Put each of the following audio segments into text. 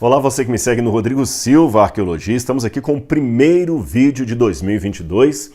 Olá, você que me segue no Rodrigo Silva Arqueologia. Estamos aqui com o primeiro vídeo de 2022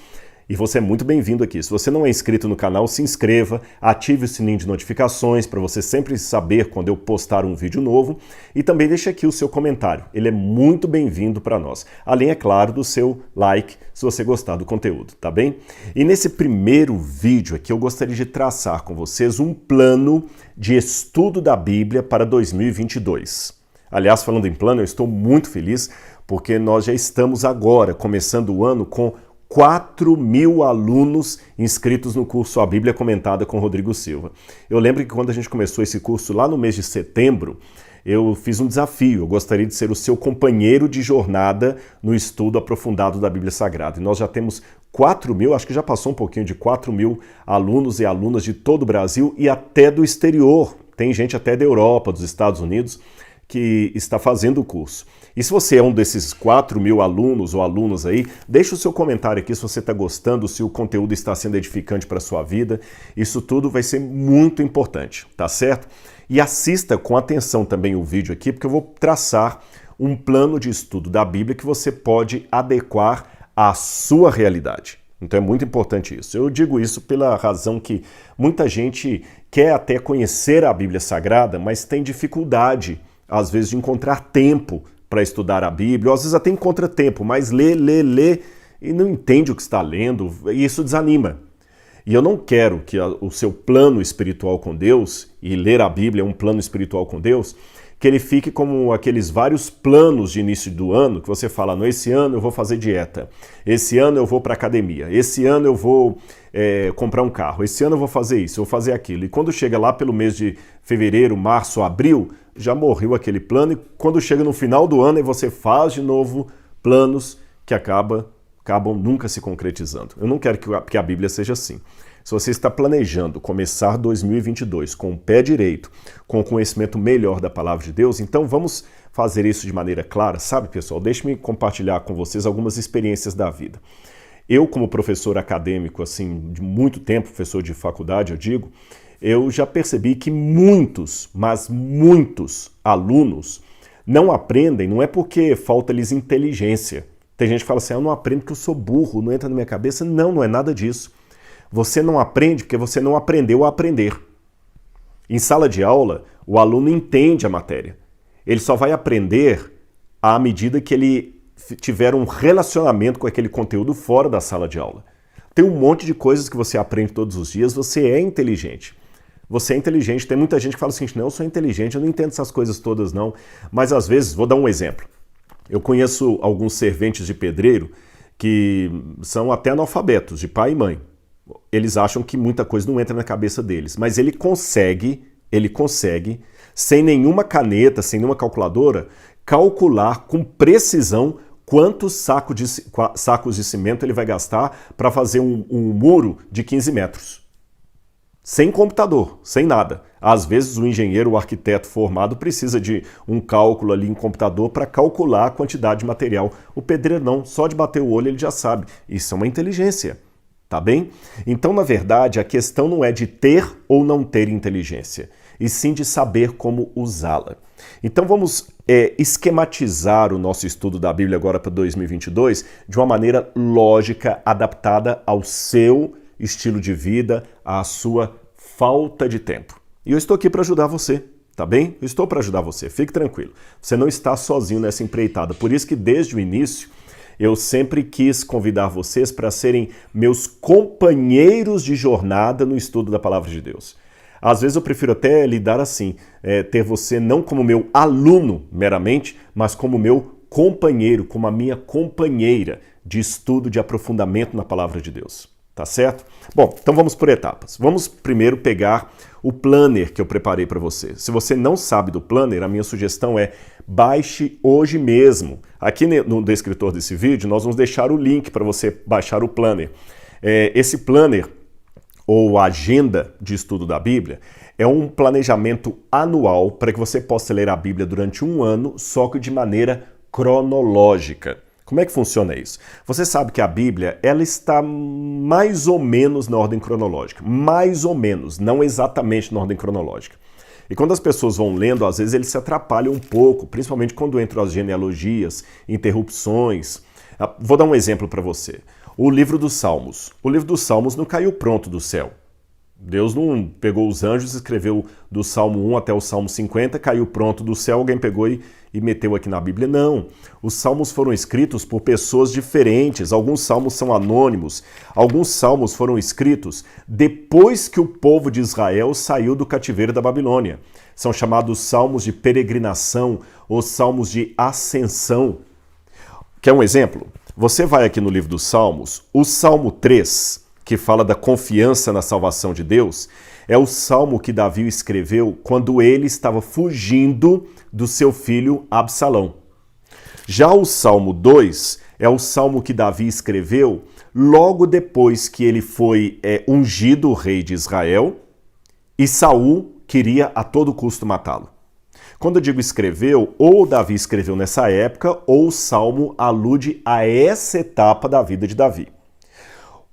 e você é muito bem-vindo aqui. Se você não é inscrito no canal, se inscreva, ative o sininho de notificações para você sempre saber quando eu postar um vídeo novo e também deixe aqui o seu comentário. Ele é muito bem-vindo para nós. Além, é claro, do seu like se você gostar do conteúdo, tá bem? E nesse primeiro vídeo aqui eu gostaria de traçar com vocês um plano de estudo da Bíblia para 2022. Aliás, falando em plano, eu estou muito feliz porque nós já estamos agora começando o ano com 4.000 alunos inscritos no curso A Bíblia Comentada com Rodrigo Silva. Eu lembro que quando a gente começou esse curso lá no mês de setembro, eu fiz um desafio. Eu gostaria de ser o seu companheiro de jornada no estudo aprofundado da Bíblia Sagrada. E nós já temos 4.000, acho que já passou um pouquinho de 4.000 alunos e alunas de todo o Brasil e até do exterior. Tem gente até da Europa, dos Estados Unidos, que está fazendo o curso. E se você é um desses 4.000 alunos ou alunas aí, deixa o seu comentário aqui se você está gostando, se o conteúdo está sendo edificante para a sua vida. Isso tudo vai ser muito importante, tá certo? E assista com atenção também o vídeo aqui, porque eu vou traçar um plano de estudo da Bíblia que você pode adequar à sua realidade. Então é muito importante isso. Eu digo isso pela razão que muita gente quer até conhecer a Bíblia Sagrada, mas tem dificuldade às vezes de encontrar tempo para estudar a Bíblia, ou às vezes até encontra tempo, mas lê e não entende o que está lendo, e isso desanima. E eu não quero que o seu plano espiritual com Deus, e ler a Bíblia é um plano espiritual com Deus, que ele fique como aqueles vários planos de início do ano, que você fala, no esse ano eu vou fazer dieta, esse ano eu vou para academia, esse ano eu vou comprar um carro, esse ano eu vou fazer isso, eu vou fazer aquilo. E quando chega lá pelo mês de fevereiro, março, abril, já morreu aquele plano, e quando chega no final do ano, aí você faz de novo planos que acabam nunca se concretizando. Eu não quero que a Bíblia seja assim. Se você está planejando começar 2022 com o pé direito, com o conhecimento melhor da Palavra de Deus, então vamos fazer isso de maneira clara. Sabe, pessoal, deixe-me compartilhar com vocês algumas experiências da vida. Eu, como professor acadêmico, assim, de muito tempo, professor de faculdade, eu digo, eu já percebi que muitos, mas muitos alunos não aprendem, não é porque falta-lhes inteligência. Tem gente que fala assim, eu não aprendo porque eu sou burro, não entra na minha cabeça. Não, não é nada disso. Você não aprende porque você não aprendeu a aprender. Em sala de aula, o aluno entende a matéria. Ele só vai aprender à medida que ele tiver um relacionamento com aquele conteúdo fora da sala de aula. Tem um monte de coisas que você aprende todos os dias, você é inteligente. Você é inteligente, tem muita gente que fala assim, não, eu sou inteligente, eu não entendo essas coisas todas não. Mas às vezes, vou dar um exemplo. Eu conheço alguns serventes de pedreiro que são até analfabetos, de pai e mãe. Eles acham que muita coisa não entra na cabeça deles, mas ele consegue, sem nenhuma caneta, sem nenhuma calculadora, calcular com precisão quantos sacos de cimento ele vai gastar para fazer um muro de 15 metros. Sem computador, sem nada. Às vezes o engenheiro, o arquiteto formado precisa de um cálculo ali em computador para calcular a quantidade de material. O pedreiro não, só de bater o olho ele já sabe. Isso é uma inteligência, tá bem? Então, na verdade, a questão não é de ter ou não ter inteligência, e sim de saber como usá-la. Então vamos esquematizar o nosso estudo da Bíblia agora para 2022 de uma maneira lógica, adaptada ao seu estilo de vida, à sua falta de tempo. E eu estou aqui para ajudar você, tá bem? Eu estou para ajudar você, fique tranquilo. Você não está sozinho nessa empreitada. Por isso que desde o início eu sempre quis convidar vocês para serem meus companheiros de jornada no estudo da Palavra de Deus. Às vezes eu prefiro até lidar assim, ter você não como meu aluno meramente, mas como meu companheiro, como a minha companheira de estudo, de aprofundamento na Palavra de Deus. Tá certo? Bom, então vamos por etapas. Vamos primeiro pegar o planner que eu preparei para você. Se você não sabe do planner, a minha sugestão é baixe hoje mesmo. Aqui no descritor desse vídeo, nós vamos deixar o link para você baixar o planner. Esse planner, ou agenda de estudo da Bíblia, é um planejamento anual para que você possa ler a Bíblia durante um ano, só que de maneira cronológica. Como é que funciona isso? Você sabe que a Bíblia, ela está mais ou menos na ordem cronológica. Mais ou menos, não exatamente na ordem cronológica. E quando as pessoas vão lendo, às vezes eles se atrapalham um pouco, principalmente quando entram as genealogias, interrupções. Vou dar um exemplo para você. O livro dos Salmos. O livro dos Salmos não caiu pronto do céu. Deus não pegou os anjos e escreveu do Salmo 1 até o Salmo 50, caiu pronto do céu, alguém pegou e meteu aqui na Bíblia. Não. Os salmos foram escritos por pessoas diferentes. Alguns salmos são anônimos. Alguns salmos foram escritos depois que o povo de Israel saiu do cativeiro da Babilônia. São chamados salmos de peregrinação ou salmos de ascensão. Quer um exemplo? Você vai aqui no livro dos Salmos, o Salmo 3, que fala da confiança na salvação de Deus, é o salmo que Davi escreveu quando ele estava fugindo do seu filho Absalão. Já o Salmo 2 é o salmo que Davi escreveu logo depois que ele foi ungido rei de Israel e Saul queria a todo custo matá-lo. Quando eu digo escreveu, ou Davi escreveu nessa época, ou o salmo alude a essa etapa da vida de Davi.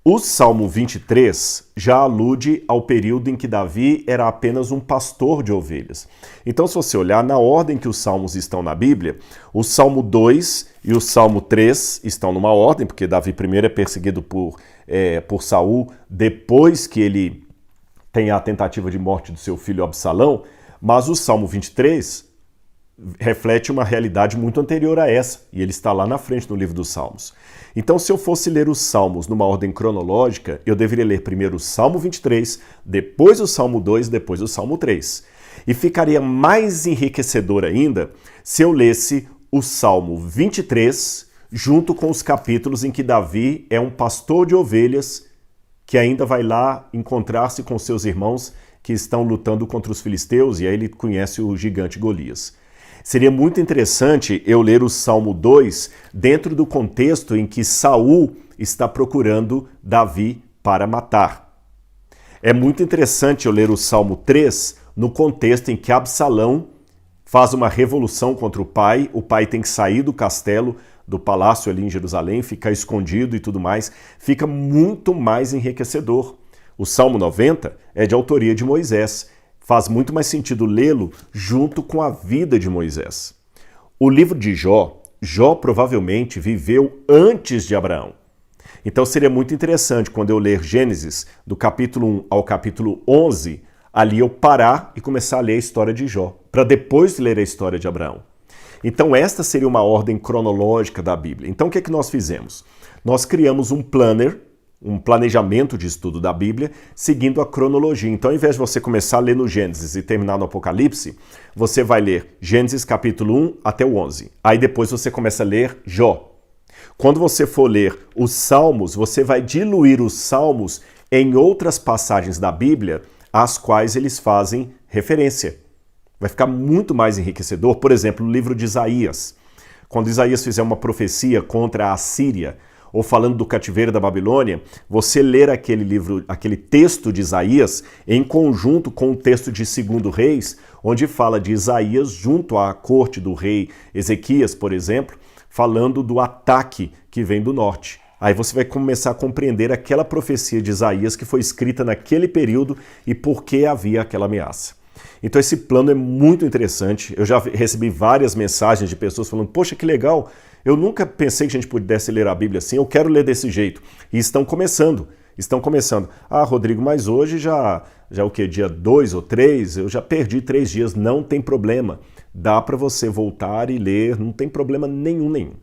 O Salmo 23 já alude ao período em que Davi era apenas um pastor de ovelhas. Então, se você olhar na ordem que os salmos estão na Bíblia, o Salmo 2 e o Salmo 3 estão numa ordem, porque Davi primeiro é perseguido por Saul, depois que ele tem a tentativa de morte do seu filho Absalão, mas o Salmo 23 reflete uma realidade muito anterior a essa, e ele está lá na frente no livro dos Salmos. Então, se eu fosse ler os Salmos numa ordem cronológica, eu deveria ler primeiro o Salmo 23, depois o Salmo 2, depois o Salmo 3. E ficaria mais enriquecedor ainda se eu lesse o Salmo 23 junto com os capítulos em que Davi é um pastor de ovelhas que ainda vai lá encontrar-se com seus irmãos que estão lutando contra os filisteus, e aí ele conhece o gigante Golias. Seria muito interessante eu ler o Salmo 2 dentro do contexto em que Saul está procurando Davi para matar. É muito interessante eu ler o Salmo 3 no contexto em que Absalão faz uma revolução contra o pai tem que sair do castelo, do palácio ali em Jerusalém, ficar escondido e tudo mais. Fica muito mais enriquecedor. O Salmo 90 é de autoria de Moisés. Faz muito mais sentido lê-lo junto com a vida de Moisés. O livro de Jó provavelmente viveu antes de Abraão. Então seria muito interessante quando eu ler Gênesis, do capítulo 1 ao capítulo 11, ali eu parar e começar a ler a história de Jó, para depois ler a história de Abraão. Então esta seria uma ordem cronológica da Bíblia. Então o que é que nós fizemos? Nós criamos um planner, um planejamento de estudo da Bíblia, seguindo a cronologia. Então, ao invés de você começar a ler no Gênesis e terminar no Apocalipse, você vai ler Gênesis capítulo 1 até o 11. Aí depois você começa a ler Jó. Quando você for ler os Salmos, você vai diluir os Salmos em outras passagens da Bíblia, às quais eles fazem referência. Vai ficar muito mais enriquecedor. Por exemplo, o livro de Isaías. Quando Isaías fizer uma profecia contra a Assíria, ou falando do cativeiro da Babilônia, você ler aquele livro, aquele texto de Isaías em conjunto com o texto de 2 Reis, onde fala de Isaías junto à corte do rei Ezequias, por exemplo, falando do ataque que vem do norte. Aí você vai começar a compreender aquela profecia de Isaías que foi escrita naquele período e por que havia aquela ameaça. Então esse plano é muito interessante. Eu já recebi várias mensagens de pessoas falando, poxa, que legal, eu nunca pensei que a gente pudesse ler a Bíblia assim, eu quero ler desse jeito. E estão começando. Ah, Rodrigo, mas hoje já o quê? Dia 2 ou 3? Eu já perdi 3 dias. Não tem problema. Dá para você voltar e ler, não tem problema nenhum.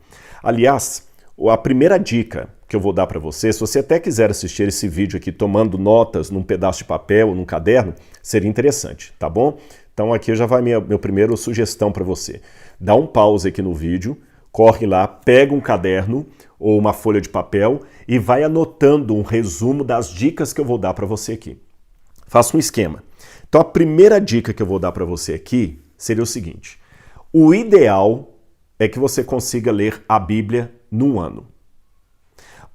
Aliás, a primeira dica que eu vou dar para você, se você até quiser assistir esse vídeo aqui tomando notas num pedaço de papel ou num caderno, seria interessante, tá bom? Então aqui já vai minha primeira sugestão para você. Dá um pause aqui no vídeo, corre lá, pega um caderno ou uma folha de papel e vai anotando um resumo das dicas que eu vou dar para você aqui. Faça um esquema. Então a primeira dica que eu vou dar para você aqui seria o seguinte: o ideal é que você consiga ler a Bíblia num ano.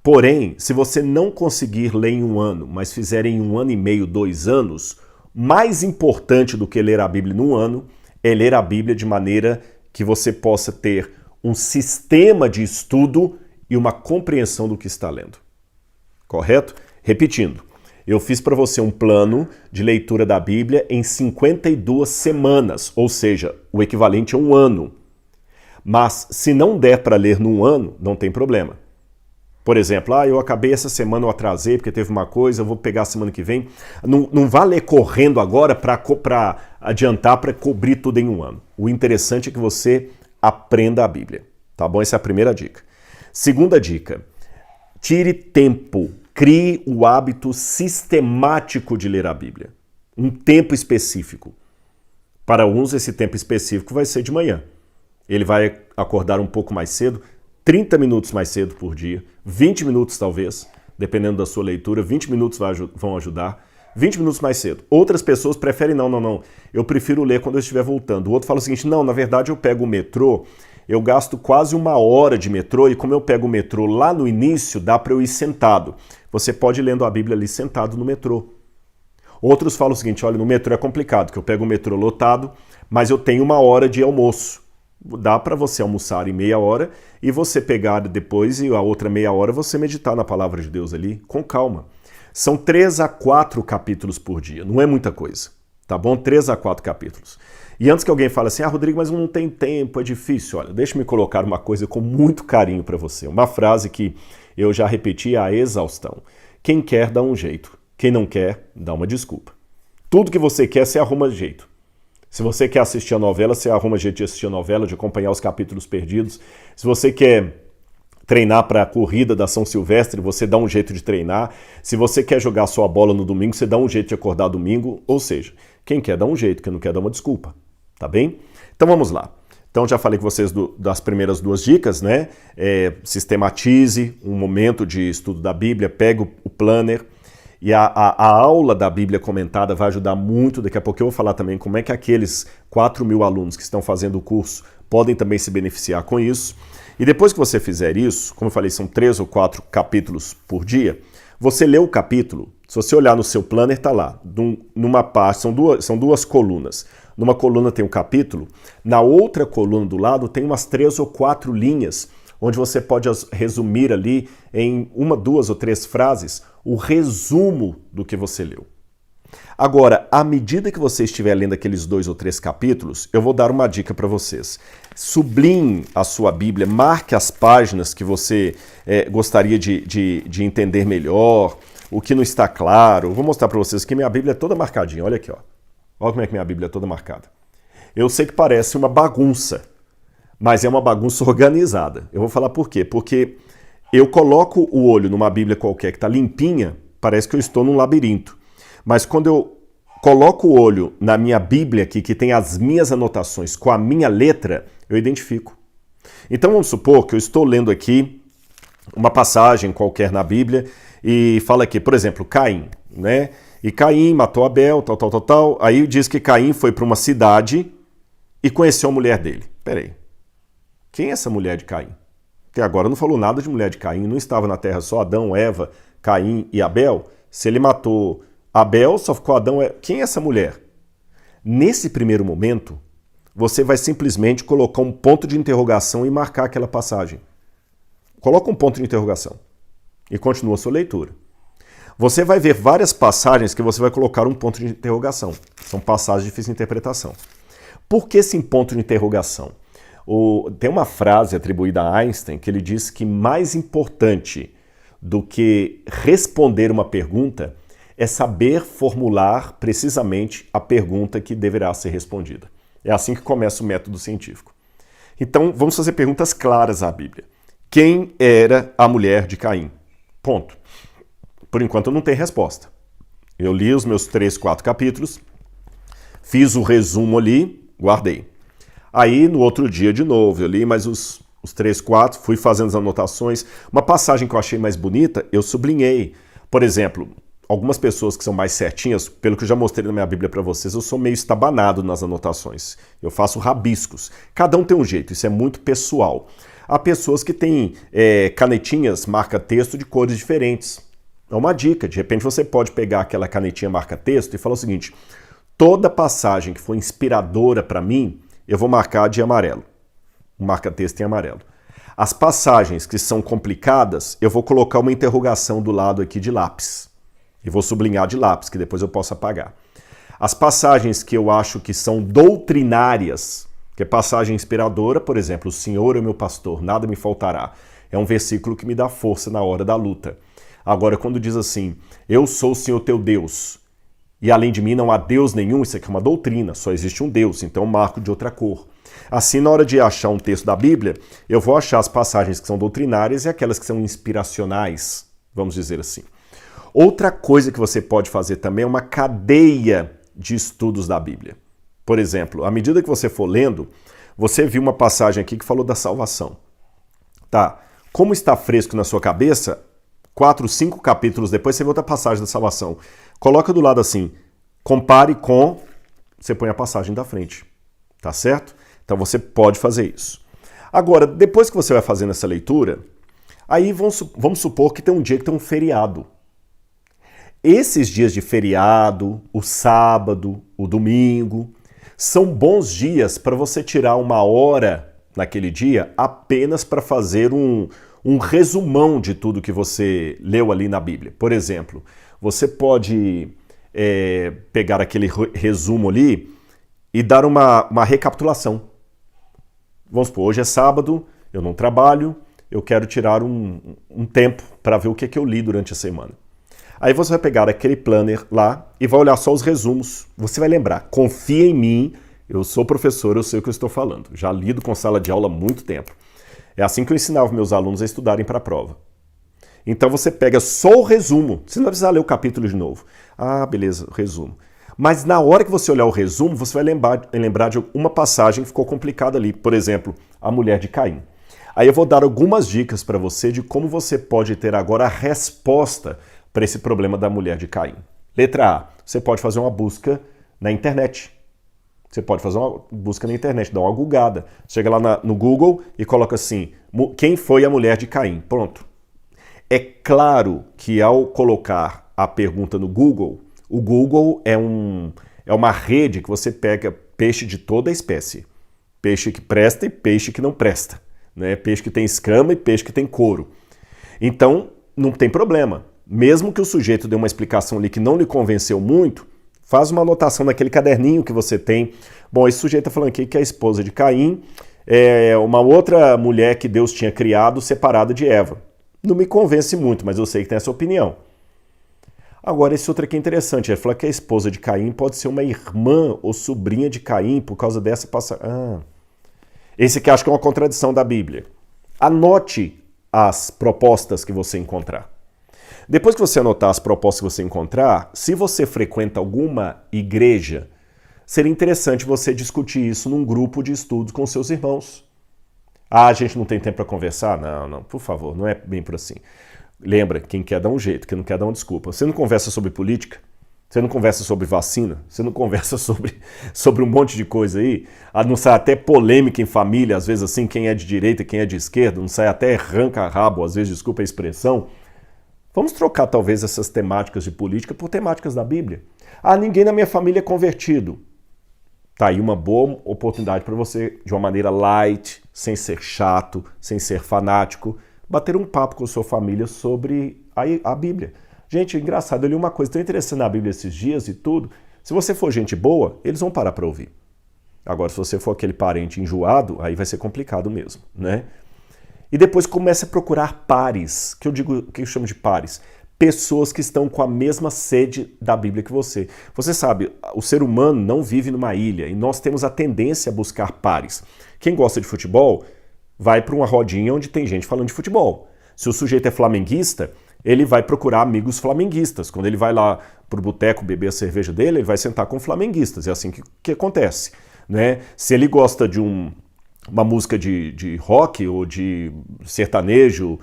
Porém, se você não conseguir ler em um ano, mas fizer em 1 ano e meio, 2 anos, mais importante do que ler a Bíblia num ano é ler a Bíblia de maneira que você possa ter um sistema de estudo e uma compreensão do que está lendo. Correto? Repetindo, Eu fiz para você um plano de leitura da Bíblia em 52 semanas, ou seja, o equivalente a um ano. Mas se não der para ler num ano, não tem problema. Por exemplo, eu acabei essa semana, eu atrasei porque teve uma coisa, eu vou pegar a semana que vem. Não vá ler correndo agora para adiantar, para cobrir tudo em um ano. O interessante é que você aprenda a Bíblia, tá bom? Essa é a primeira dica. Segunda dica, tire tempo, crie o hábito sistemático de ler a Bíblia. Um tempo específico. Para uns, esse tempo específico vai ser de manhã. Ele vai acordar um pouco mais cedo, 30 minutos mais cedo por dia, 20 minutos talvez, dependendo da sua leitura, 20 minutos vão ajudar, 20 minutos mais cedo. Outras pessoas preferem, não, eu prefiro ler quando eu estiver voltando. O outro fala o seguinte, não, na verdade eu pego o metrô, eu gasto quase 1 hora de metrô e como eu pego o metrô lá no início, dá para eu ir sentado. Você pode ir lendo a Bíblia ali sentado no metrô. Outros falam o seguinte, olha, no metrô é complicado, que eu pego o metrô lotado, mas eu tenho 1 hora de almoço. Dá para você almoçar em meia hora e você pegar depois e a outra meia hora você meditar na palavra de Deus ali com calma. São 3 a 4 capítulos por dia, não é muita coisa, tá bom? 3 a 4 capítulos. E antes que alguém fale assim, Rodrigo, mas não tem tempo, é difícil. Olha, deixa-me colocar uma coisa com muito carinho para você. Uma frase que eu já repeti à exaustão. Quem quer dá um jeito, quem não quer dá uma desculpa. Tudo que você quer, você arruma jeito. Se você quer assistir a novela, você arruma jeito de assistir a novela, de acompanhar os capítulos perdidos. Se você quer treinar para a corrida da São Silvestre, você dá um jeito de treinar. Se você quer jogar sua bola no domingo, você dá um jeito de acordar domingo. Ou seja, quem quer dá um jeito, quem não quer dá uma desculpa. Tá bem? Então vamos lá. Então já falei com vocês das primeiras 2 dicas, né? Sistematize um momento de estudo da Bíblia, pegue o planner. E a aula da Bíblia comentada vai ajudar muito. Daqui a pouco eu vou falar também como é que aqueles 4.000 alunos que estão fazendo o curso podem também se beneficiar com isso. E depois que você fizer isso, como eu falei, são 3 ou 4 capítulos por dia, você lê o capítulo, se você olhar no seu planner, está lá, numa parte, são duas colunas. Numa coluna tem um capítulo, na outra coluna do lado tem umas 3 ou 4 linhas, onde você pode resumir ali em 1, 2 ou 3 frases o resumo do que você leu. Agora, à medida que você estiver lendo aqueles 2 ou 3 capítulos, eu vou dar uma dica para vocês. Sublinhe a sua Bíblia, marque as páginas que você gostaria de entender melhor, o que não está claro. Eu vou mostrar para vocês que minha Bíblia é toda marcadinha, olha aqui, ó. Olha como é que minha Bíblia é toda marcada. Eu sei que parece uma bagunça, mas é uma bagunça organizada. Eu vou falar por quê. Porque eu coloco o olho numa Bíblia qualquer que está limpinha, parece que eu estou num labirinto. Mas quando eu coloco o olho na minha Bíblia aqui, que tem as minhas anotações com a minha letra, eu identifico. Então vamos supor que eu estou lendo aqui uma passagem qualquer na Bíblia e fala aqui, por exemplo, Caim, né? E Caim matou Abel, tal. Aí diz que Caim foi para uma cidade e conheceu a mulher dele. Peraí, quem é essa mulher de Caim? Até agora não falou nada de mulher de Caim, não estava na terra só Adão, Eva, Caim e Abel. Se ele matou Abel, só ficou Adão. Quem é essa mulher? Nesse primeiro momento, você vai simplesmente colocar um ponto de interrogação e marcar aquela passagem. Coloca um ponto de interrogação e continua a sua leitura. Você vai ver várias passagens que você vai colocar um ponto de interrogação. São passagens de difícil interpretação. Por que esse ponto de interrogação? Tem uma frase atribuída a Einstein que ele diz que mais importante do que responder uma pergunta é saber formular precisamente a pergunta que deverá ser respondida. É assim que começa o método científico. Então, vamos fazer perguntas claras à Bíblia. Quem era a mulher de Caim? Ponto. Por enquanto não tem resposta. Eu li os meus 3, 4 capítulos, fiz o resumo ali, guardei. Aí, no outro dia, de novo, eu li mais os 3, 4, fui fazendo as anotações. Uma passagem que eu achei mais bonita, eu sublinhei. Por exemplo, algumas pessoas que são mais certinhas, pelo que eu já mostrei na minha Bíblia para vocês, eu sou meio estabanado nas anotações. Eu faço rabiscos. Cada um tem um jeito, isso é muito pessoal. Há pessoas que têm canetinhas marca-texto de cores diferentes. É uma dica, de repente você pode pegar aquela canetinha marca-texto e falar o seguinte, toda passagem que for inspiradora para mim, eu vou marcar de amarelo. O marca-texto em amarelo. As passagens que são complicadas, eu vou colocar uma interrogação do lado aqui de lápis. E vou sublinhar de lápis, que depois eu posso apagar. As passagens que eu acho que são doutrinárias, que é passagem inspiradora, por exemplo, o Senhor é meu pastor, nada me faltará. É um versículo que me dá força na hora da luta. Agora, quando diz assim, eu sou o Senhor teu Deus, e além de mim não há Deus nenhum, isso aqui é uma doutrina, só existe um Deus, então eu marco de outra cor. Assim, na hora de achar um texto da Bíblia, eu vou achar as passagens que são doutrinárias e aquelas que são inspiracionais, vamos dizer assim. Outra coisa que você pode fazer também é uma cadeia de estudos da Bíblia. Por exemplo, à medida que você for lendo, você viu uma passagem aqui que falou da salvação. Tá? Como está fresco na sua cabeça, 4, 5 capítulos depois você vê outra passagem da salvação. Coloca do lado assim, compare com, você põe a passagem da frente. Tá certo? Então você pode fazer isso. Agora, depois que você vai fazendo essa leitura, aí vamos supor que tem um dia que tem um feriado. Esses dias de feriado, o sábado, o domingo, são bons dias para você tirar uma hora naquele dia apenas para fazer um resumão de tudo que você leu ali na Bíblia. Por exemplo, você pode pegar aquele resumo ali e dar uma recapitulação. Vamos supor, hoje é sábado, eu não trabalho, eu quero tirar um tempo para ver o que eu li durante a semana. Aí você vai pegar aquele planner lá e vai olhar só os resumos. Você vai lembrar, confia em mim, eu sou professor, eu sei o que eu estou falando. Já lido com sala de aula há muito tempo. É assim que eu ensinava meus alunos a estudarem para a prova. Então você pega só o resumo, você não vai precisar ler o capítulo de novo. Ah, beleza, resumo. Mas na hora que você olhar o resumo, você vai lembrar de uma passagem que ficou complicada ali. Por exemplo, a mulher de Caim. Aí eu vou dar algumas dicas para você de como você pode ter agora a resposta para esse problema da mulher de Caim. Letra A, você pode fazer uma busca na internet. Você pode fazer uma busca na internet, dar uma googada. Chega lá no Google e coloca assim, quem foi a mulher de Caim? Pronto. É claro que ao colocar a pergunta no Google, o Google é uma rede que você pega peixe de toda a espécie. Peixe que presta e peixe que não presta. Né? Peixe que tem escama e peixe que tem couro. Então, não tem problema. Mesmo que o sujeito dê uma explicação ali que não lhe convenceu muito, faz uma anotação naquele caderninho que você tem. Bom, esse sujeito está falando aqui que a esposa de Caim é uma outra mulher que Deus tinha criado separada de Eva. Não me convence muito, mas eu sei que tem essa opinião. Agora, esse outro aqui é interessante. Ele fala que a esposa de Caim pode ser uma irmã ou sobrinha de Caim por causa dessa passagem. Esse aqui acho que é uma contradição da Bíblia. Anote as propostas que você encontrar. Depois que você anotar as propostas que você encontrar, se você frequenta alguma igreja, seria interessante você discutir isso num grupo de estudos com seus irmãos. Ah, a gente não tem tempo para conversar? Não, por favor, não é bem por assim. Lembra, quem quer dá um jeito, quem não quer dá uma desculpa. Você não conversa sobre política? Você não conversa sobre vacina? Você não conversa sobre um monte de coisa aí? Não sai até polêmica em família, às vezes assim, quem é de direita e quem é de esquerda, não sai até arranca-rabo, às vezes, desculpa a expressão. Vamos trocar talvez essas temáticas de política por temáticas da Bíblia. Ah, ninguém na minha família é convertido. Tá aí uma boa oportunidade para você, de uma maneira light, sem ser chato, sem ser fanático, bater um papo com sua família sobre a Bíblia. Gente, engraçado, eu li uma coisa tão interessante na Bíblia esses dias e tudo. Se você for gente boa, eles vão parar para ouvir. Agora, se você for aquele parente enjoado, aí vai ser complicado mesmo, né? E depois comece a procurar pares, que eu chamo de pares. Pessoas que estão com a mesma sede da Bíblia que você. Você sabe, o ser humano não vive numa ilha e nós temos a tendência a buscar pares. Quem gosta de futebol vai para uma rodinha onde tem gente falando de futebol. Se o sujeito é flamenguista, ele vai procurar amigos flamenguistas. Quando ele vai lá para o boteco beber a cerveja dele, ele vai sentar com flamenguistas. É assim que acontece. Né? Se ele gosta de uma música de rock ou de sertanejo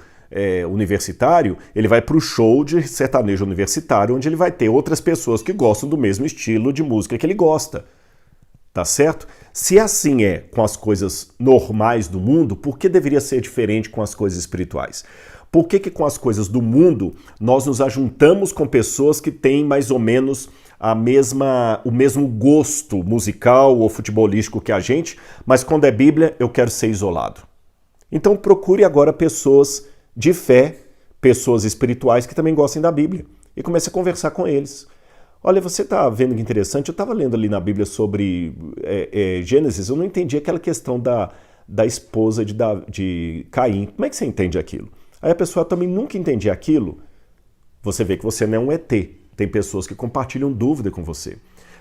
universitário, ele vai para o show de sertanejo universitário, onde ele vai ter outras pessoas que gostam do mesmo estilo de música que ele gosta. Tá certo? Se assim é com as coisas normais do mundo, por que deveria ser diferente com as coisas espirituais? Por que com as coisas do mundo nós nos ajuntamos com pessoas que têm mais ou menos o mesmo gosto musical ou futebolístico que a gente, mas quando é Bíblia eu quero ser isolado? Então procure agora pessoas de fé, pessoas espirituais que também gostem da Bíblia. e comece a conversar com eles. Olha, você está vendo que interessante? Eu estava lendo ali na Bíblia sobre Gênesis, eu não entendi aquela questão da esposa de Caim. Como é que você entende aquilo? Aí a pessoa também nunca entendia aquilo. Você vê que você não é um ET. Tem pessoas que compartilham dúvida com você.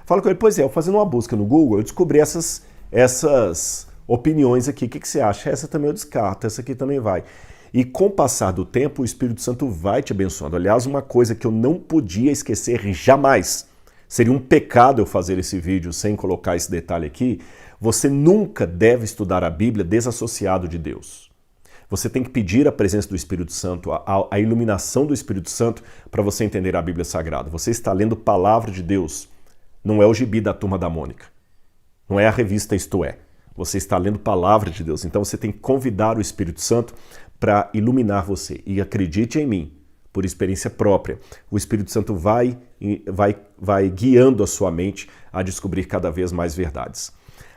Fala com ele, pois é, eu fazendo uma busca no Google, eu descobri essas opiniões aqui. O que você acha? Essa também eu descarto, essa aqui também vai. E com o passar do tempo, o Espírito Santo vai te abençoando. Aliás, uma coisa que eu não podia esquecer jamais, seria um pecado eu fazer esse vídeo sem colocar esse detalhe aqui, você nunca deve estudar a Bíblia desassociado de Deus. Você tem que pedir a presença do Espírito Santo, a iluminação do Espírito Santo para você entender a Bíblia Sagrada. Você está lendo palavra de Deus, não é o gibi da Turma da Mônica, não é a revista Isto É. Você está lendo palavra de Deus, então você tem que convidar o Espírito Santo para iluminar você. E acredite em mim, por experiência própria, o Espírito Santo vai guiando a sua mente a descobrir cada vez mais verdades.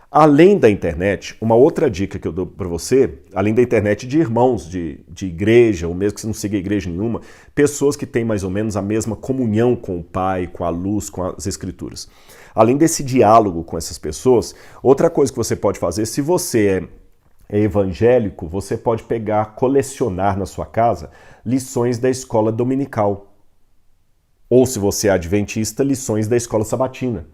Além da internet, uma outra dica que eu dou para você, além da internet de irmãos de igreja, ou mesmo que você não siga igreja nenhuma, pessoas que têm mais ou menos a mesma comunhão com o Pai, com a luz, com as Escrituras. Além desse diálogo com essas pessoas, outra coisa que você pode fazer, se você é evangélico, você pode colecionar na sua casa lições da escola dominical. Ou se você é adventista, lições da escola sabatina.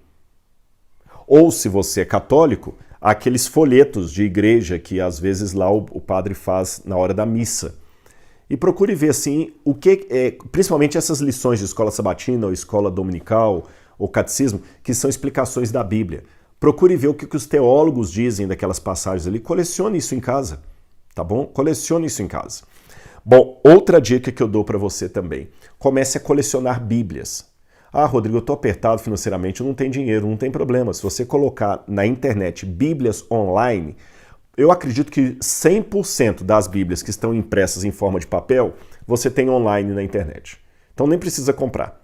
Ou se você é católico, aqueles folhetos de igreja que às vezes lá o padre faz na hora da missa. E procure ver assim, principalmente essas lições de escola sabatina ou escola dominical ou catecismo, que são explicações da Bíblia. Procure ver o que os teólogos dizem daquelas passagens ali. Colecione isso em casa, tá bom? Colecione isso em casa. Bom, outra dica que eu dou para você também. Comece a colecionar Bíblias. Ah, Rodrigo, eu estou apertado financeiramente, eu não tenho dinheiro, não tem problema. Se você colocar na internet Bíblias online, eu acredito que 100% das Bíblias que estão impressas em forma de papel, você tem online na internet. Então nem precisa comprar.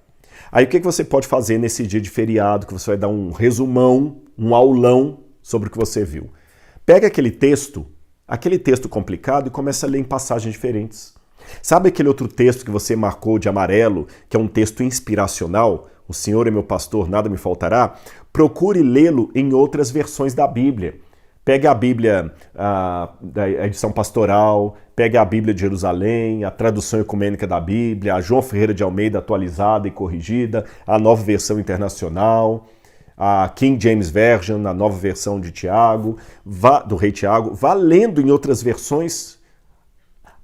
Aí o que você pode fazer nesse dia de feriado, que você vai dar um resumão, um aulão sobre o que você viu? Pega aquele texto complicado e começa a ler em passagens diferentes. Sabe aquele outro texto que você marcou de amarelo, que é um texto inspiracional? O Senhor é meu pastor, nada me faltará? Procure lê-lo em outras versões da Bíblia. Pega a Bíblia da edição pastoral, pega a Bíblia de Jerusalém, a tradução ecumênica da Bíblia, a João Ferreira de Almeida atualizada e corrigida, a nova versão internacional, a King James Version, a nova versão de Tiago, do rei Tiago. Vá lendo em outras versões.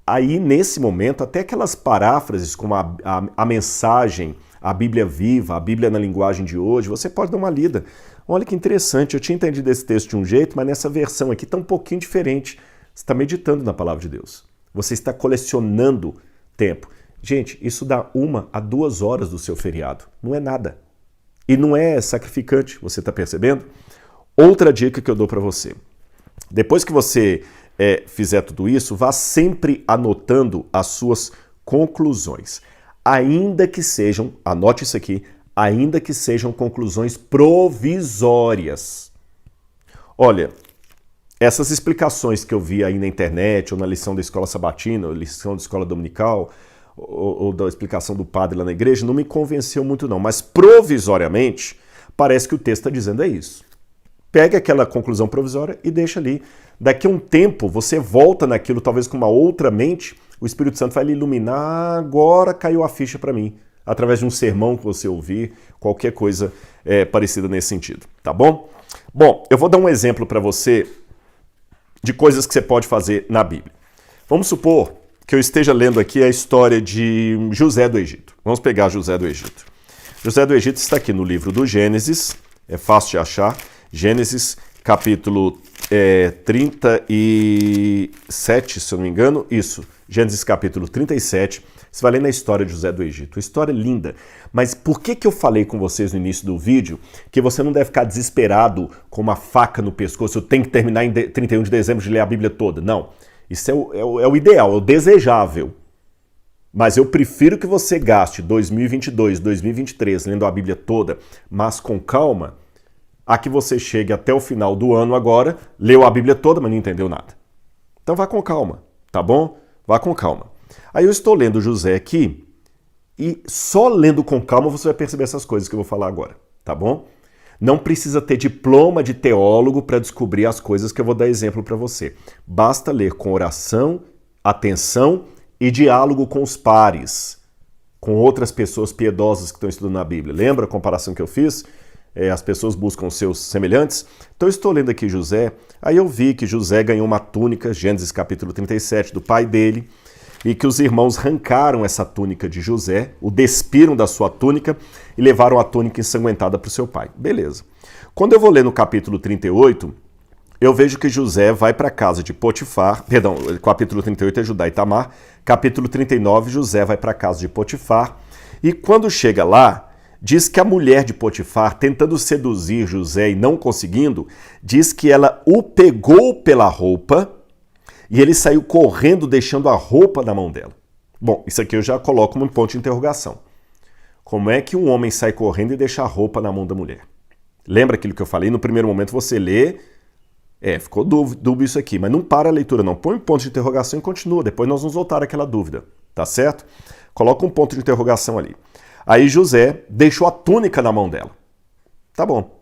Aí, nesse momento, até aquelas paráfrases como a mensagem, a Bíblia viva, a Bíblia na linguagem de hoje, você pode dar uma lida. Olha que interessante, eu tinha entendido esse texto de um jeito, mas nessa versão aqui está um pouquinho diferente. Você está meditando na palavra de Deus. Você está colecionando tempo. Gente, isso dá 1 a 2 horas do seu feriado. Não é nada. E não é sacrificante, você está percebendo? Outra dica que eu dou para você. Depois que você fizer tudo isso, vá sempre anotando as suas conclusões. Ainda que sejam, anote isso aqui, ainda que sejam conclusões provisórias. Olha, essas explicações que eu vi aí na internet, ou na lição da escola sabatina, ou lição da escola dominical, ou da explicação do padre lá na igreja, não me convenceu muito não, mas provisoriamente parece que o texto está dizendo é isso. Pega aquela conclusão provisória e deixa ali. Daqui a um tempo você volta naquilo, talvez com uma outra mente, o Espírito Santo vai lhe iluminar, agora caiu a ficha para mim, através de um sermão que você ouvir, qualquer coisa parecida nesse sentido, tá bom? Bom, eu vou dar um exemplo para você de coisas que você pode fazer na Bíblia. Vamos supor que eu esteja lendo aqui a história de José do Egito. Vamos pegar José do Egito. José do Egito está aqui no livro do Gênesis, é fácil de achar, Gênesis capítulo 37, se eu não me engano, isso, Gênesis capítulo 37, você vai ler na história de José do Egito. História linda. Mas por que eu falei com vocês no início do vídeo que você não deve ficar desesperado com uma faca no pescoço, eu tenho que terminar em 31 de dezembro de ler a Bíblia toda? Não. Isso é o ideal, é o desejável. Mas eu prefiro que você gaste 2022, 2023 lendo a Bíblia toda, mas com calma, a que você chegue até o final do ano agora, leu a Bíblia toda, mas não entendeu nada. Então vá com calma, tá bom? Vá com calma. Aí eu estou lendo José aqui E só lendo com calma você vai perceber essas coisas que eu vou falar agora, tá bom? Não precisa ter diploma de teólogo para descobrir as coisas que eu vou dar exemplo para você. Basta ler com oração, atenção e diálogo com os pares, com outras pessoas piedosas que estão estudando a Bíblia. Lembra a comparação que eu fiz? As pessoas buscam seus semelhantes. Então eu estou lendo aqui José, aí eu vi que José ganhou uma túnica, Gênesis capítulo 37, do pai dele, e que os irmãos arrancaram essa túnica de José, o despiram da sua túnica e levaram a túnica ensanguentada para o seu pai. Beleza. Quando eu vou ler no capítulo 38, eu vejo que José vai para a casa de Potifar, perdão, capítulo 38 é Judá e Tamar, capítulo 39, José vai para a casa de Potifar, e quando chega lá, diz que a mulher de Potifar, tentando seduzir José e não conseguindo, diz que ela o pegou pela roupa, e ele saiu correndo, deixando a roupa na mão dela. Bom, isso aqui eu já coloco como um ponto de interrogação. Como é que um homem sai correndo e deixa a roupa na mão da mulher? Lembra aquilo que eu falei? No primeiro momento você lê, ficou dúbio isso aqui, mas não para a leitura não. Põe um ponto de interrogação e continua, depois nós vamos voltar àquela dúvida, tá certo? Coloca um ponto de interrogação ali. Aí José deixou a túnica na mão dela. Tá bom.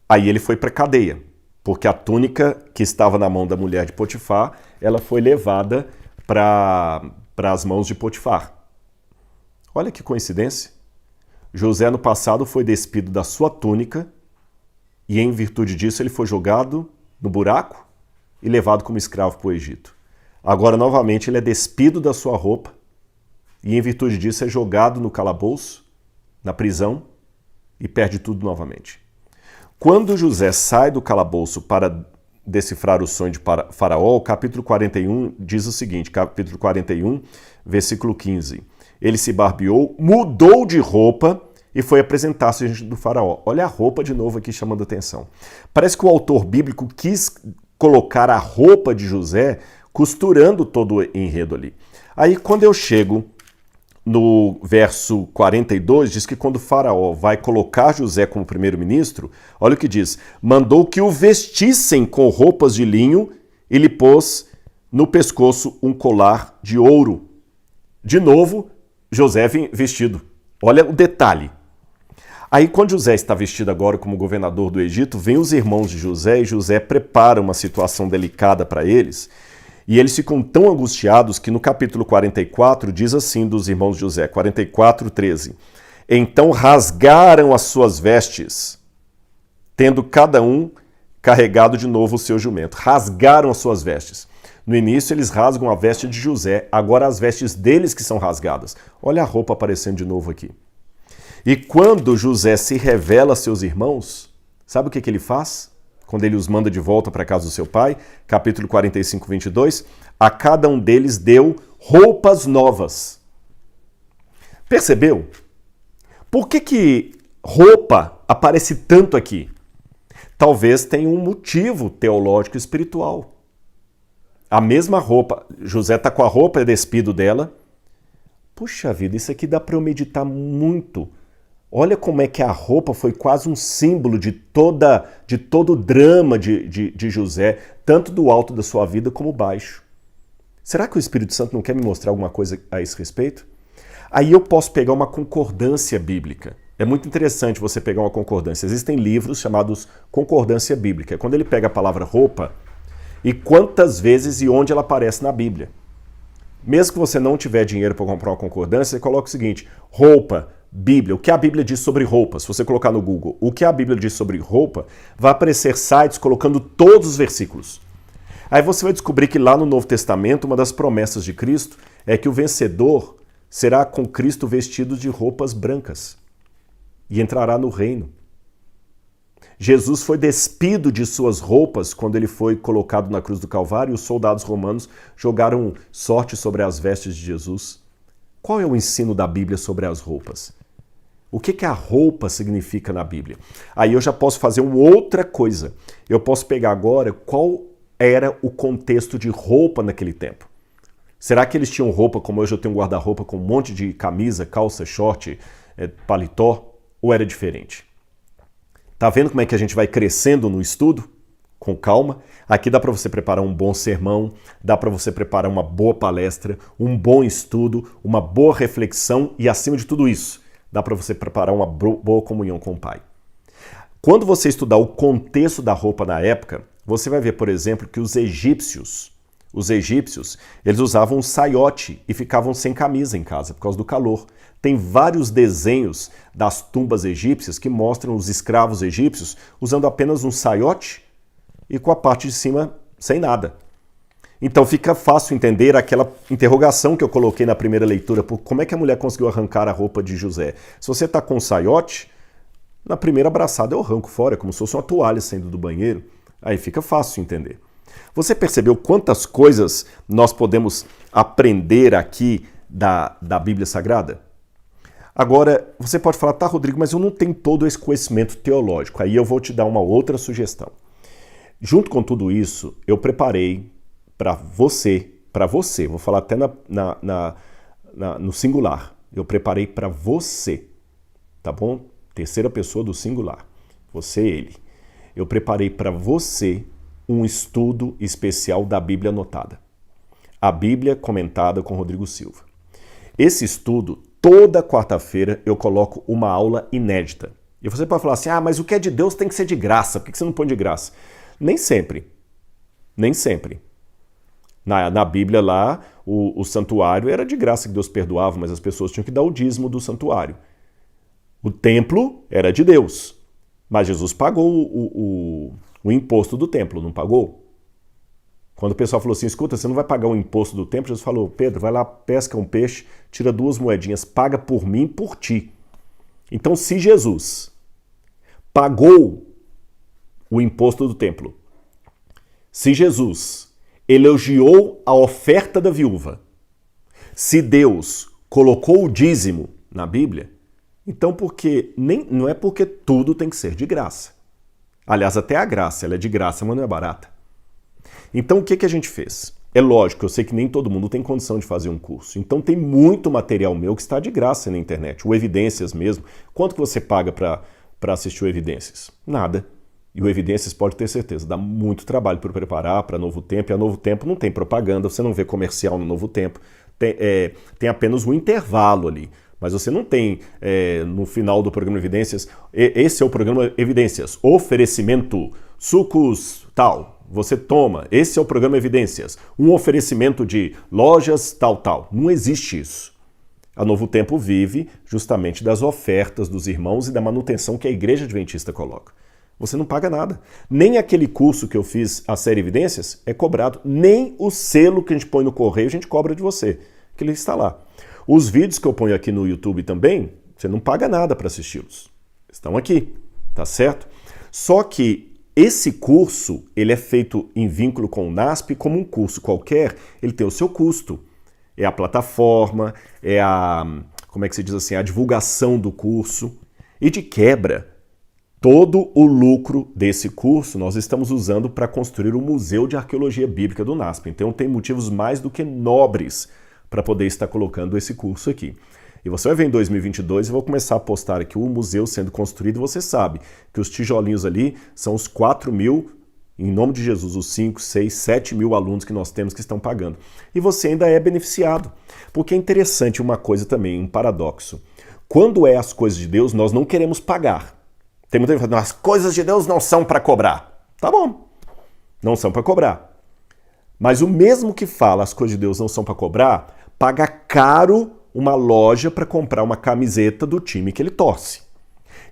Aí ele foi para a cadeia, porque a túnica que estava na mão da mulher de Potifar, ela foi levada para as mãos de Potifar. Olha que coincidência. José, no passado, foi despido da sua túnica e, em virtude disso, ele foi jogado no buraco e levado como escravo para o Egito. Agora, novamente, ele é despido da sua roupa e, em virtude disso, é jogado no calabouço, na prisão e perde tudo novamente. Quando José sai do calabouço para decifrar o sonho de Faraó, o capítulo 41 diz o seguinte, capítulo 41, versículo 15. Ele se barbeou, mudou de roupa e foi apresentar-se diante do Faraó. Olha a roupa de novo aqui chamando a atenção. Parece que o autor bíblico quis colocar a roupa de José costurando todo o enredo ali. Aí quando eu chego no verso 42, diz que quando o Faraó vai colocar José como primeiro-ministro, olha o que diz, mandou que o vestissem com roupas de linho e lhe pôs no pescoço um colar de ouro. De novo, José vestido. Olha o detalhe. Aí quando José está vestido agora como governador do Egito, vem os irmãos de José e José prepara uma situação delicada para eles. E eles ficam tão angustiados que no capítulo 44 diz assim dos irmãos de José, 44, 13. Então rasgaram as suas vestes, tendo cada um carregado de novo o seu jumento. Rasgaram as suas vestes. No início eles rasgam a veste de José, agora as vestes deles que são rasgadas. Olha a roupa aparecendo de novo aqui. E quando José se revela a seus irmãos, sabe o que ele faz? Quando ele os manda de volta para a casa do seu pai, capítulo 45, 22, a cada um deles deu roupas novas. Percebeu? Por que roupa aparece tanto aqui? Talvez tenha um motivo teológico e espiritual. A mesma roupa, José está com a roupa, é despido dela. Puxa vida, isso aqui dá para eu meditar muito. Olha como é que a roupa foi quase um símbolo de todo o drama de José, tanto do alto da sua vida como baixo. Será que o Espírito Santo não quer me mostrar alguma coisa a esse respeito? Aí eu posso pegar uma concordância bíblica. É muito interessante você pegar uma concordância. Existem livros chamados concordância bíblica. Quando ele pega a palavra roupa e quantas vezes e onde ela aparece na Bíblia. Mesmo que você não tiver dinheiro para comprar uma concordância, você coloca o seguinte, roupa, Bíblia, o que a Bíblia diz sobre roupa? Se você colocar no Google, o que a Bíblia diz sobre roupa, vai aparecer sites colocando todos os versículos. Aí você vai descobrir que lá no Novo Testamento, uma das promessas de Cristo é que o vencedor será com Cristo vestido de roupas brancas e entrará no reino. Jesus foi despido de suas roupas quando ele foi colocado na cruz do Calvário e os soldados romanos jogaram sorte sobre as vestes de Jesus. Qual é o ensino da Bíblia sobre as roupas? O que a roupa significa na Bíblia? Aí eu já posso fazer uma outra coisa. Eu posso pegar agora qual era o contexto de roupa naquele tempo. Será que eles tinham roupa como hoje eu tenho um guarda-roupa com um monte de camisa, calça, short, paletó? Ou era diferente? Tá vendo como é que a gente vai crescendo no estudo? com calma. Aqui dá para você preparar um bom sermão, dá para você preparar uma boa palestra, um bom estudo, uma boa reflexão e, acima de tudo isso, dá para você preparar uma boa comunhão com o Pai. Quando você estudar o contexto da roupa na época, você vai ver, por exemplo, que os egípcios, eles usavam um saiote e ficavam sem camisa em casa por causa do calor. Tem vários desenhos das tumbas egípcias que mostram os escravos egípcios usando apenas um saiote e com a parte de cima sem nada. Então fica fácil entender aquela interrogação que eu coloquei na primeira leitura, por como é que a mulher conseguiu arrancar a roupa de José. Se você está com um saiote, na primeira abraçada eu arranco fora, como se fosse uma toalha saindo do banheiro. Aí fica fácil entender. Você percebeu quantas coisas nós podemos aprender aqui da Bíblia Sagrada? Agora, você pode falar, tá, Rodrigo, mas eu não tenho todo esse conhecimento teológico. Aí eu vou te dar uma outra sugestão. Junto com tudo isso, eu preparei para você, vou falar até no singular. Eu preparei para você, tá bom? Terceira pessoa do singular. Você, ele. Eu preparei para você um estudo especial da Bíblia anotada. A Bíblia comentada com Rodrigo Silva. Esse estudo, toda quarta-feira, eu coloco uma aula inédita. E você pode falar assim, mas o que é de Deus tem que ser de graça. Por que você não põe de graça? Nem sempre. Nem sempre. Na Bíblia lá, o santuário era de graça que Deus perdoava, mas as pessoas tinham que dar o dízimo do santuário. O templo era de Deus, mas Jesus pagou o imposto do templo, não pagou? Quando o pessoal falou assim, escuta, você não vai pagar o imposto do templo? Jesus falou, Pedro, vai lá, pesca um peixe, tira 2 moedinhas, paga por mim e por ti. Então, se Jesus pagou o imposto do templo, se Jesus elogiou a oferta da viúva, se Deus colocou o dízimo na Bíblia, então não é porque tudo tem que ser de graça. Aliás, até a graça, ela é de graça, mas não é barata. Então, o que a gente fez? É lógico, eu sei que nem todo mundo tem condição de fazer um curso. Então, tem muito material meu que está de graça na internet. O Evidências mesmo. Quanto que você paga para assistir o Evidências? Nada. E o Evidências, pode ter certeza, dá muito trabalho para preparar para Novo Tempo. E a Novo Tempo não tem propaganda, você não vê comercial no Novo Tempo. Tem apenas um intervalo ali. Mas você não tem, no final do programa Evidências, esse é o programa Evidências, oferecimento, sucos tal, você toma, esse é o programa Evidências, um oferecimento de lojas tal. Não existe isso. A Novo Tempo vive justamente das ofertas dos irmãos e da manutenção que a Igreja Adventista coloca. Você não paga nada. Nem aquele curso que eu fiz, a série Evidências, é cobrado. Nem o selo que a gente põe no correio a gente cobra de você, que ele está lá. Os vídeos que eu ponho aqui no YouTube também, você não paga nada para assisti-los. Estão aqui, tá certo? Só que esse curso, ele é feito em vínculo com o NASP, como um curso qualquer, ele tem o seu custo. É a plataforma, como é que se diz assim, a divulgação do curso. E de quebra, todo o lucro desse curso nós estamos usando para construir o Museu de Arqueologia Bíblica do NASP. Então tem motivos mais do que nobres para poder estar colocando esse curso aqui. E você vai ver em 2022, eu vou começar a postar aqui o museu sendo construído, você sabe que os tijolinhos ali são os 4.000, em nome de Jesus, os 5, 6, 7 mil alunos que nós temos que estão pagando. E você ainda é beneficiado. Porque é interessante uma coisa também, um paradoxo. Quando é as coisas de Deus, nós não queremos pagar. Tem muita gente falando, as coisas de Deus não são para cobrar. Tá bom, não são para cobrar. Mas o mesmo que fala as coisas de Deus não são para cobrar, paga caro uma loja para comprar uma camiseta do time que ele torce.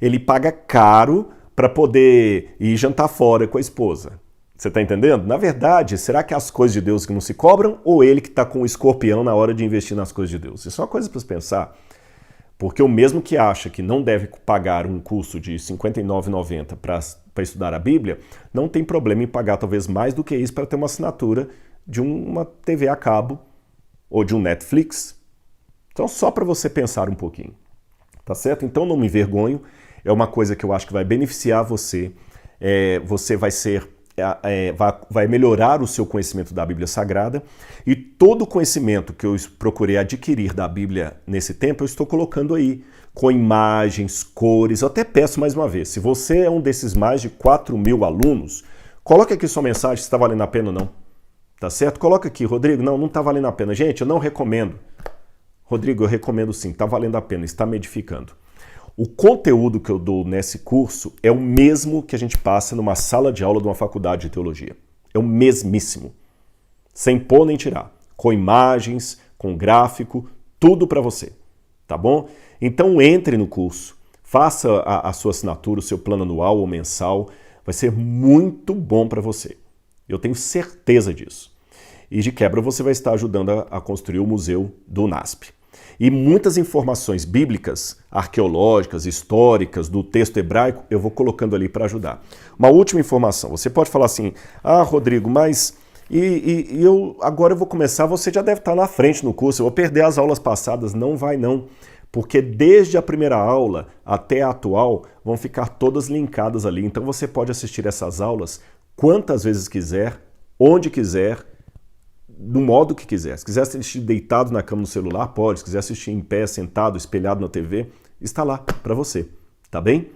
Ele paga caro para poder ir jantar fora com a esposa. Você está entendendo? Na verdade, será que é as coisas de Deus que não se cobram ou ele que está com o escorpião na hora de investir nas coisas de Deus? Isso é uma coisa para se pensar. Porque o mesmo que acha que não deve pagar um curso de R$ 59,90 para estudar a Bíblia, não tem problema em pagar talvez mais do que isso para ter uma assinatura de uma TV a cabo ou de um Netflix. Então, só para você pensar um pouquinho, tá certo? Então, não me envergonho, é uma coisa que eu acho que vai beneficiar você, você vai melhorar o seu conhecimento da Bíblia Sagrada e todo o conhecimento que eu procurei adquirir da Bíblia nesse tempo, eu estou colocando aí, com imagens, cores. Eu até peço mais uma vez, se você é um desses mais de 4.000 alunos, Coloca aqui sua mensagem se está valendo a pena ou não. Tá certo? Coloca aqui, Rodrigo, não está valendo a pena. Gente, eu não recomendo. Rodrigo, eu recomendo sim, está valendo a pena, está me edificando. O conteúdo que eu dou nesse curso é o mesmo que a gente passa numa sala de aula de uma faculdade de teologia. É o mesmíssimo. Sem pôr nem tirar. Com imagens, com gráfico, tudo para você. Tá bom? Então entre no curso, faça a sua assinatura, o seu plano anual ou mensal. Vai ser muito bom para você. Eu tenho certeza disso. E de quebra você vai estar ajudando a construir o museu do NASP. E muitas informações bíblicas, arqueológicas, históricas, do texto hebraico, eu vou colocando ali para ajudar. Uma última informação, você pode falar assim, Rodrigo, mas agora eu vou começar, você já deve estar na frente no curso, eu vou perder as aulas passadas. Não vai não, porque desde a primeira aula até a atual vão ficar todas linkadas ali, então você pode assistir essas aulas quantas vezes quiser, onde quiser, do modo que quiser. Se quiser assistir deitado na cama no celular, pode. Se quiser assistir em pé, sentado, espelhado na TV, está lá para você, tá bem?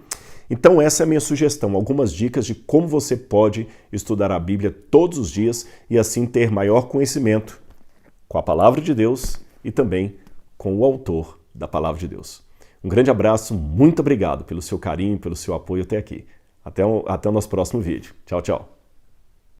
Então essa é a minha sugestão, algumas dicas de como você pode estudar a Bíblia todos os dias e assim ter maior conhecimento com a Palavra de Deus e também com o autor da Palavra de Deus. Um grande abraço, muito obrigado pelo seu carinho, pelo seu apoio até aqui. Até o nosso próximo vídeo. Tchau, tchau.